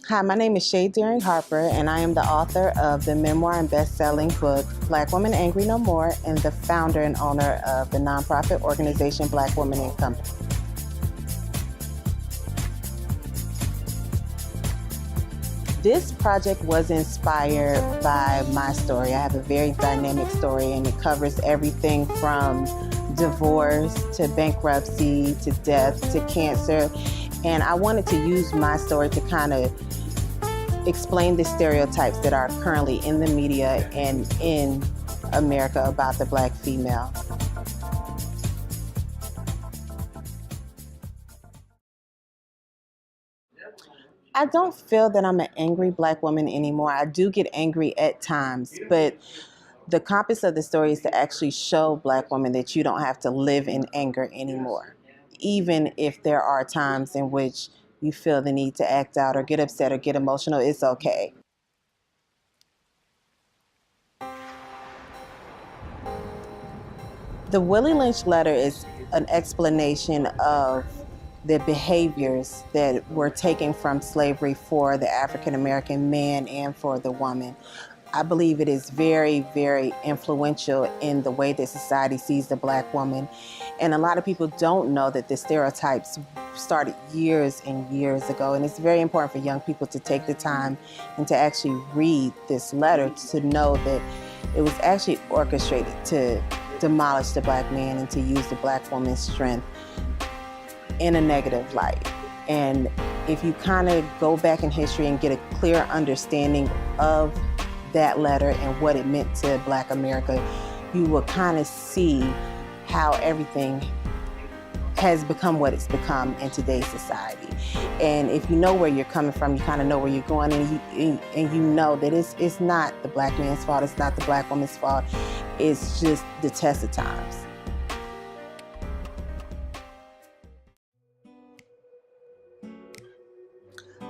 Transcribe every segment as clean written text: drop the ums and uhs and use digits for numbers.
Hi, my name is Shay Deering Harper, and I am the author of the memoir and best-selling book, Black Women Angry No More, and the founder and owner of the nonprofit organization Black Women and Company. This project was inspired by my story. I have a very dynamic story, and it covers everything from divorce to bankruptcy to death to cancer. And I wanted to use my story to kind of explain the stereotypes that are currently in the media and in America about the Black female. I don't feel that I'm an angry Black woman anymore. I do get angry at times, but the compass of the story is to actually show Black women that you don't have to live in anger anymore. Even if there are times in which you feel the need to act out or get upset or get emotional, it's okay. The Willie Lynch letter is an explanation of the behaviors that were taken from slavery for the African American man and for the woman. I believe it is very, very influential in the way that society sees the Black woman. And a lot of people don't know that the stereotypes started years and years ago. And it's very important for young people to take the time and to actually read this letter to know that it was actually orchestrated to demolish the Black man and to use the Black woman's strength in a negative light. And if you kind of go back in history and get a clear understanding of that letter and what it meant to Black America, you will kind of see how everything has become what it's become in today's society. And if you know where you're coming from, you kind of know where you're going, and you know that it's not the Black man's fault, it's not the Black woman's fault, it's just the test of times.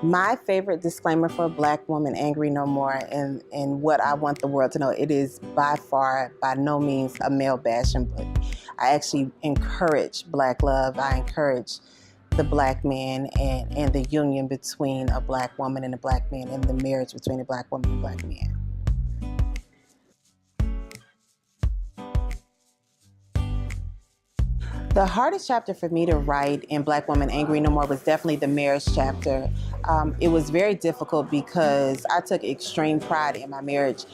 My favorite disclaimer for Black Woman Angry No More, and what I want the world to know, it is by far, by no means a male bashing book. I actually encourage Black love. I encourage the Black man and the union between a Black woman and a Black man, and the marriage between a Black woman and a Black man. The hardest chapter for me to write in Black Woman Angry No More was definitely the marriage chapter. It was very difficult because I took extreme pride in my marriage.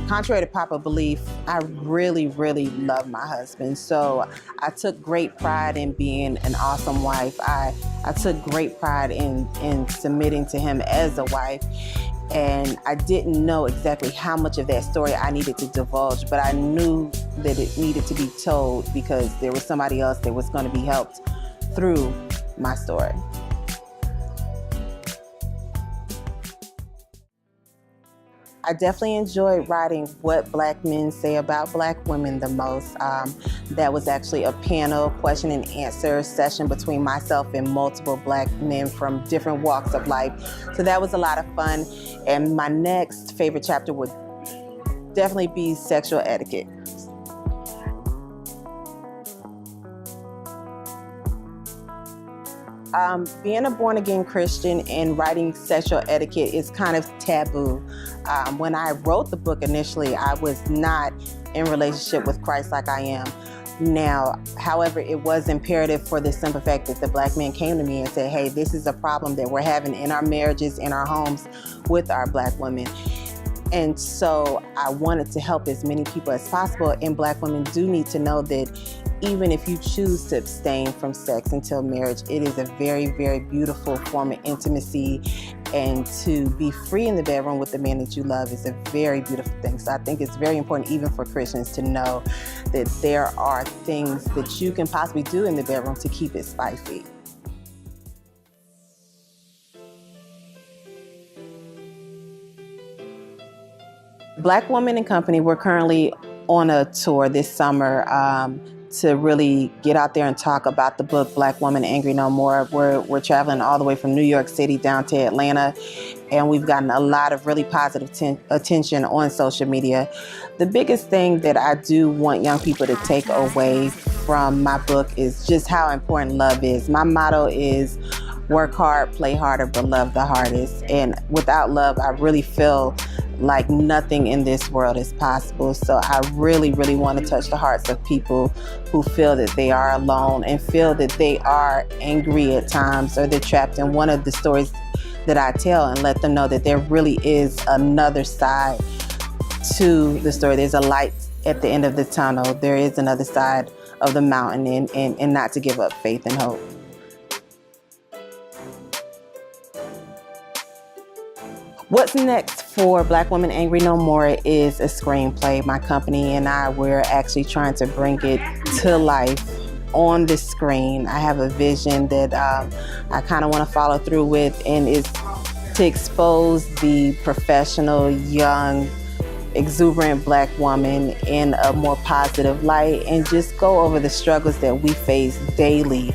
Contrary to popular belief, I really, really love my husband. So I took great pride in being an awesome wife. I took great pride in submitting to him as a wife. And I didn't know exactly how much of that story I needed to divulge, but I knew that it needed to be told because there was somebody else that was going to be helped through my story. I definitely enjoyed writing what Black men say about Black women the most. That was actually a panel question and answer session between myself and multiple Black men from different walks of life. So that was a lot of fun. And my next favorite chapter would definitely be sexual etiquette. Being a born-again Christian and writing sexual etiquette is kind of taboo. When I wrote the book initially, I was not in relationship with Christ like I am now. However, it was imperative for the simple fact that the Black man came to me and said, hey, this is a problem that we're having in our marriages, in our homes with our Black women. And so I wanted to help as many people as possible. And Black women do need to know that even if you choose to abstain from sex until marriage, it is a very, very beautiful form of intimacy. And to be free in the bedroom with the man that you love is a very beautiful thing. So I think it's very important, even for Christians, to know that there are things that you can possibly do in the bedroom to keep it spicy. Black Woman and Company, we're currently on a tour this summer to really get out there and talk about the book, Black Woman Angry No More. We're traveling all the way from New York City down to Atlanta, and we've gotten a lot of really positive attention on social media. The biggest thing that I do want young people to take away from my book is just how important love is. My motto is, work hard, play harder, but love the hardest. And without love, I really feel like nothing in this world is possible. So I really, really want to touch the hearts of people who feel that they are alone and feel that they are angry at times, or they're trapped in one of the stories that I tell, and let them know that there really is another side to the story. There's a light at the end of the tunnel. There is another side of the mountain, and not to give up faith and hope. What's next for Black Women Angry No More is a screenplay. My company and I, we're actually trying to bring it to life on the screen. I have a vision that I kind of want to follow through with, and is to expose the professional, young, exuberant Black woman in a more positive light, and just go over the struggles that we face daily,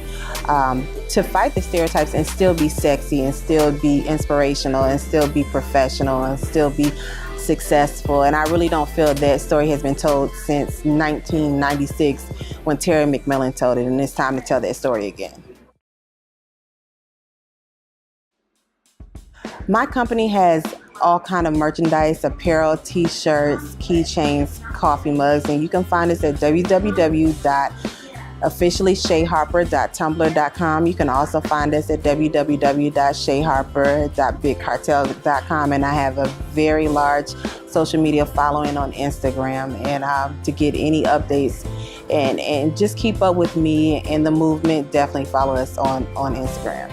to fight the stereotypes and still be sexy, and still be inspirational, and still be professional, and still be successful. And I really don't feel that story has been told since 1996 when Terry McMillan told it, and it's time to tell that story again. My company has all kind of merchandise, apparel, t-shirts, keychains, coffee mugs, and you can find us at www.officiallyshayharper.tumblr.com. You can also find us at www.shayharper.bigcartel.com, and I have a very large social media following on Instagram, and to get any updates and just keep up with me and the movement, definitely follow us on Instagram.